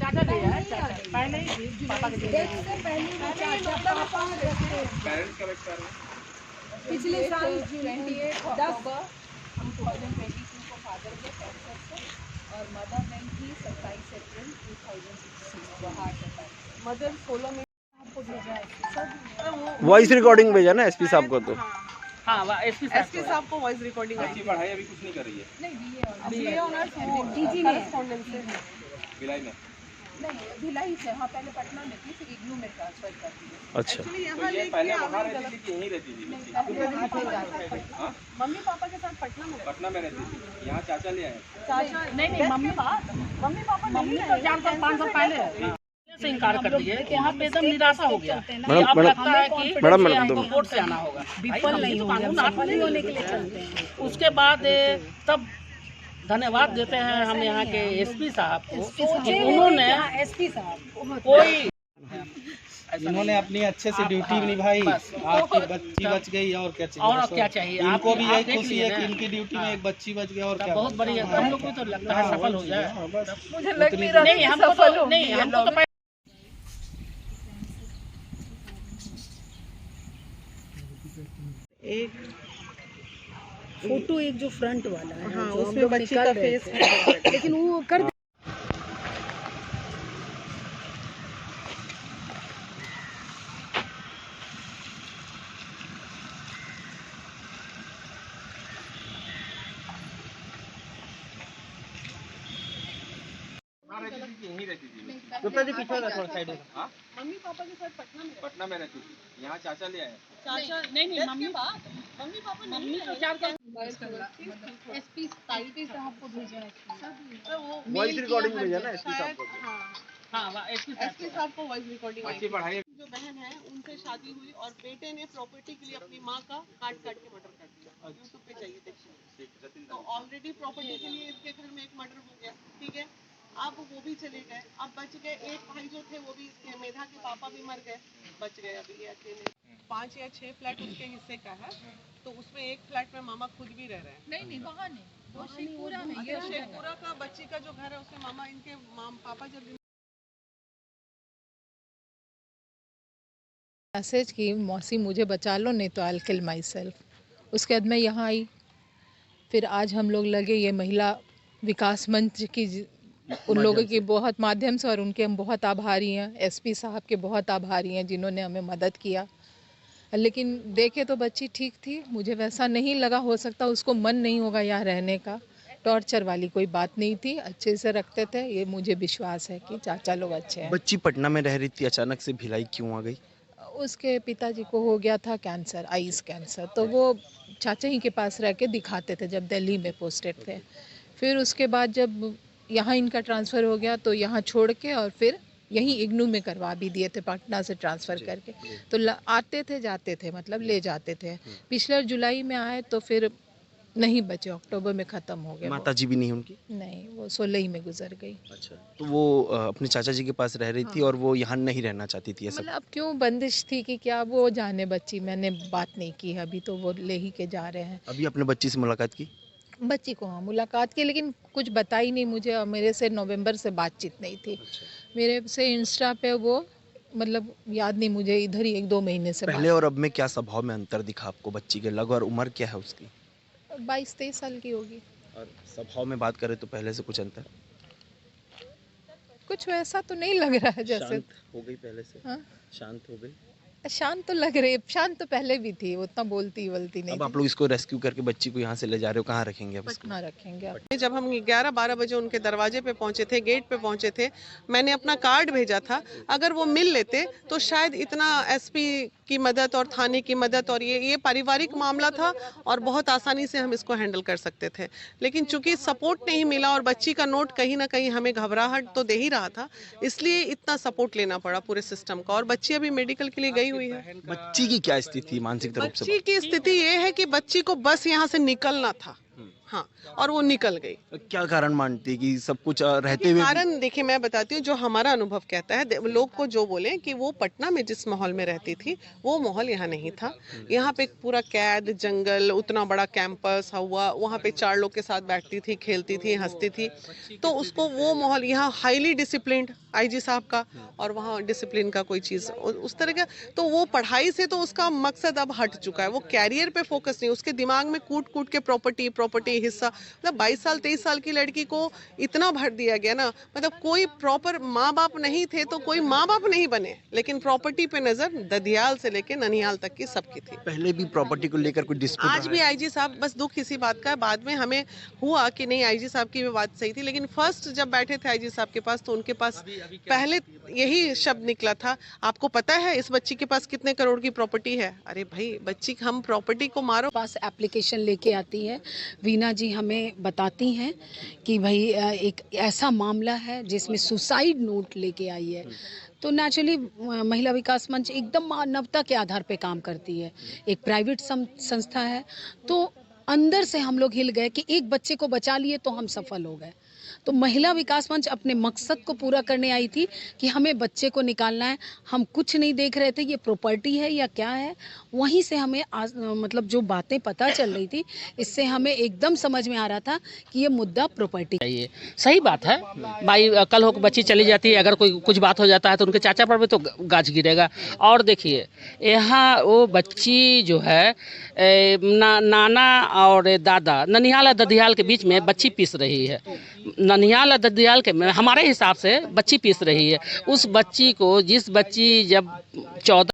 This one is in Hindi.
चाचा ले आए, चाचा पहले ही पापा के डेट से पहले वो चाचा पापा पेरेंट्स का वेट कर रहे हैं। पिछले साल 28 अक्टूबर हम 2022 को फादर के कैंसर से और मदर बैंक थी 27 अप्रैल 2016 को हार्ट अटैक। मदर 16 में आपको भेजा है सब वॉइस रिकॉर्डिंग भेजा ना एसपी साहब को तो हाँ एसपी साहब को वॉइस रिकॉर्डिंग आई बच्ची पढ़ाई अभी कुछ नहीं कर रही है नहीं बीए ऑनर्स डीजी में कॉरेस्पॉन्डेंस से भिलाई में। नहीं भिलाई से, हाँ पहले पटना में थी फिर इग्नू में ट्रांसफर कर दी। अच्छा तो ये पहले वहाँ रहती थी कि यहीं रहती थी बच्ची? हाँ? मम्मी पापा के साथ पटना में पटना में रहती थी, यहाँ चाचा ले आए। चाचा नहीं मम्मी पापा मम्मी तो 4 साल 5 साल पहले से इनकार कर दिए कि यहाँ पे एकदम निराशा हो गया। मैडम, अब लगता है कि मैडम, हमको कोर्ट से आना होगा, विफल नहीं होने के लिए चलते हैं। उसके बाद तब धन्यवाद देते हैं हम यहाँ के एसपी साहब को, उन्होंने एसपी साहब कोई इन्होंने अपनी अच्छे से ड्यूटी निभाई, आपकी बच्ची बच गई और क्या चाहिए? और क्या चाहिए? इनको भी आप यही देख खुशी लीजिए है ना। कि इनकी ड्यूटी में एक बच्ची बच गई और क्या? बहुत बड़ी है, हम लोग को तो लगता है सफल हो जाए। मुझे लग नहीं रहा नहीं हमको तो नहीं, हमको तो एक फोटो एक जो फ्रंट वाला है हाँ, जो हम उसमें लोग बच्ची निकाल का रहे फेस थे। लेकिन वो कर यहीं रहती थी बच्ची। हाँ? मम्मी पापा के साथ पटना में रहती थी, यहाँ चाचा ले आए। चाचा नहीं मम्मी पापा मम्मी तो 4 साल एसपी साहब को भेजा है। वॉइस रिकॉर्डिंग भेजा ना एसपी साहब को तो। हाँ एसपी एसपी साहब को वॉइस रिकॉर्डिंग बच्ची पढ़ाई जो बहन है उनसे शादी हुई और बेटे ने प्रॉपर्टी के लिए अपनी माँ का काट के मर्डर कर दिया। यूट्यूब पे चाहिए देखिए। तो ऑलरेडी प्रॉपर्टी के लिए इसके घर में एक मर्डर हो गया, ठीक है। अब वो भी चले गए, अब बच गए एक भाई जो थे वो भी इसके मेधा के पापा भी मर गए, बच गए अभी ये अकेले। 5 या 6 फ्लैट उसके हिस्से का है, तो उसमें एक फ्लैट में मामा खुद भी रह रहे हैं। नहीं वहाँ नहीं, वो शेखपुरा में। अच्छा, शेखपुरा का बच्ची का जो घर है उसमें मामा इनके पापा जब मैसेज की मौसी मुझे बचा लो नहीं तो आई किल माई सेल्फ। उसके बाद मैं यहाँ आई, फिर आज हम लोग लगे ये महिला विकास मंच की उन लोगों की बहुत माध्यम से, और उनके हम बहुत आभारी हैं। एसपी साहब के बहुत आभारी हैं जिन्होंने हमें मदद किया। लेकिन देखे तो बच्ची ठीक थी, मुझे वैसा नहीं लगा, हो सकता उसको मन नहीं होगा यहाँ रहने का। टॉर्चर वाली कोई बात नहीं थी, अच्छे से रखते थे, ये मुझे विश्वास है कि चाचा लोग अच्छे हैं। बच्ची पटना में रह रही थी, अचानक से भिलाई क्यों आ गई? उसके पिताजी को हो गया था कैंसर, आइस कैंसर, तो वो चाचा ही के पास रह के दिखाते थे जब दिल्ली में पोस्टेड थे। फिर उसके बाद जब यहाँ इनका ट्रांसफ़र हो गया तो यहाँ छोड़ के और फिर यहीं इग्नू में करवा भी दिए थे, पटना से ट्रांसफ़र करके। तो आते थे जाते थे, मतलब ले जाते थे। पिछले जुलाई में आए तो फिर नहीं बचे, अक्टूबर में ख़त्म हो गए। माता जी भी नहीं उनकी? नहीं, वो 16 ही में गुजर गई। अच्छा, तो वो अपने चाचा जी के पास रह रही थी और वो यहाँ नहीं रहना चाहती थी, ऐसा? मतलब अब क्यों बंदिश थी कि क्या, वो जाने बच्ची, मैंने बात नहीं की अभी, तो वो ले ही के जा रहे हैं। अभी अपने बच्ची से मुलाकात की? बच्ची को हाँ मुलाकात की, लेकिन कुछ बताई नहीं मुझे, और मेरे से नवंबर से बातचीत नहीं थी। मेरे से इंस्टा पे वो मतलब याद नहीं मुझे, इधर ही 1-2 महीने से पहले और अब में क्या स्वभाव में अंतर दिखा आपको बच्ची के? लग और उम्र क्या है उसकी? 22-23 साल की होगी। और स्वभाव में बात करें तो पहले से कुछ अंतर? कुछ वैसा तो नहीं लग रहा है जैसे। शांत हो गई पहले से? हाँ? शांत हो गई? शांत तो लग रही है, शांत तो पहले भी थी, उतना बोलती नहीं अब आप लोग इसको रेस्क्यू करके बच्ची को यहाँ से ले जा रहे हो, कहाँ रखेंगे अब इसको? पटना रखेंगे अब। जब हम 11-12 बजे उनके दरवाजे पे पहुंचे थे, गेट पे पहुंचे थे, मैंने अपना कार्ड भेजा था। अगर वो मिल लेते तो शायद इतना एसपी की मदद और थाने की मदद, और ये पारिवारिक मामला था और बहुत आसानी से हम इसको हैंडल कर सकते थे। लेकिन चूंकि सपोर्ट नहीं मिला और बच्ची का नोट कहीं ना कहीं हमें घबराहट तो दे ही रहा था, इसलिए इतना सपोर्ट लेना पड़ा पूरे सिस्टम का। और बच्ची अभी मेडिकल के लिए गई हुई है। बच्ची की क्या स्थिति मानसिक रूप से? बच्ची की स्थिति ये है कि बच्ची को बस यहाँ से निकलना था। हाँ, और वो निकल गई। क्या कारण मानती है कि सब कुछ रहते हुए भी- कारण देखिए मैं बताती हूँ, जो हमारा अनुभव कहता है, लोग को जो बोले कि वो पटना में जिस माहौल में रहती थी वो माहौल यहाँ नहीं था। यहाँ पे पूरा कैद, जंगल, उतना बड़ा कैंपस हुआ, वहाँ पे 4 लोग के साथ बैठती थी, खेलती थी, हंसती थी, तो उसको वो माहौल, यहाँ हाईली डिसिप्लिन्ड आईजी साहब का, और वहाँ डिसिप्लिन का कोई चीज़ उस तरह का, तो वो पढ़ाई से तो उसका मकसद अब हट चुका है, वो कैरियर पे फोकस नहीं, उसके दिमाग में कूट कूट के प्रॉपर्टी हिस्सा, मतलब 22 साल 23 साल की लड़की को इतना भर दिया गया ना, मतलब कोई प्रॉपर माँ बाप नहीं थे तो कोई माँ बाप नहीं बने, लेकिन प्रॉपर्टी पे नजर ददियाल से लेके ननिहाल तक की सबकी थी। पहले भी प्रॉपर्टी को लेकर कोई डिस्प्यूट आज भी आईजी साहब, बस दुख इसी बात का है, बाद में हमें हुआ कि नहीं आईजी साहब की भी बात सही थी, लेकिन फर्स्ट जब बैठे थे आईजी साहब के पास तो उनके पास पहले यही शब्द निकला था, आपको पता है इस बच्ची के पास कितने करोड़ की प्रॉपर्टी है? अरे भाई बच्ची, हम प्रॉपर्टी को मारो। पास एप्लीकेशन लेके आती है, वीना जी हमें बताती हैं कि भाई एक ऐसा मामला है जिसमें सुसाइड नोट लेके आई है। तो नेचुरली महिला विकास मंच एकदम मानवता के आधार पे काम करती है, एक प्राइवेट संस्था है, तो अंदर से हम लोग हिल गए कि एक बच्चे को बचा लिए तो हम सफल हो गए। तो महिला विकास मंच अपने मकसद को पूरा करने आई थी कि हमें बच्चे को निकालना है। हम कुछ नहीं देख रहे थे ये प्रॉपर्टी है या क्या है, वहीं से हमें मतलब जो बातें पता चल रही थी, इससे हमें एकदम समझ में आ रहा था कि ये मुद्दा प्रॉपर्टी का ये सही बात है भाई। कल हो बच्ची चली जाती है, अगर कोई कुछ बात हो जाता है तो उनके चाचा पर भी तो गाज गिरेगा। और देखिए यहाँ वो बच्ची जो है नाना और दादा, ननिहाल और ददियाल के बीच में बच्ची पीस रही है। ननिहाल और ददियाल के हमारे हिसाब से बच्ची पीस रही है। उस बच्ची को, जिस बच्ची जब 14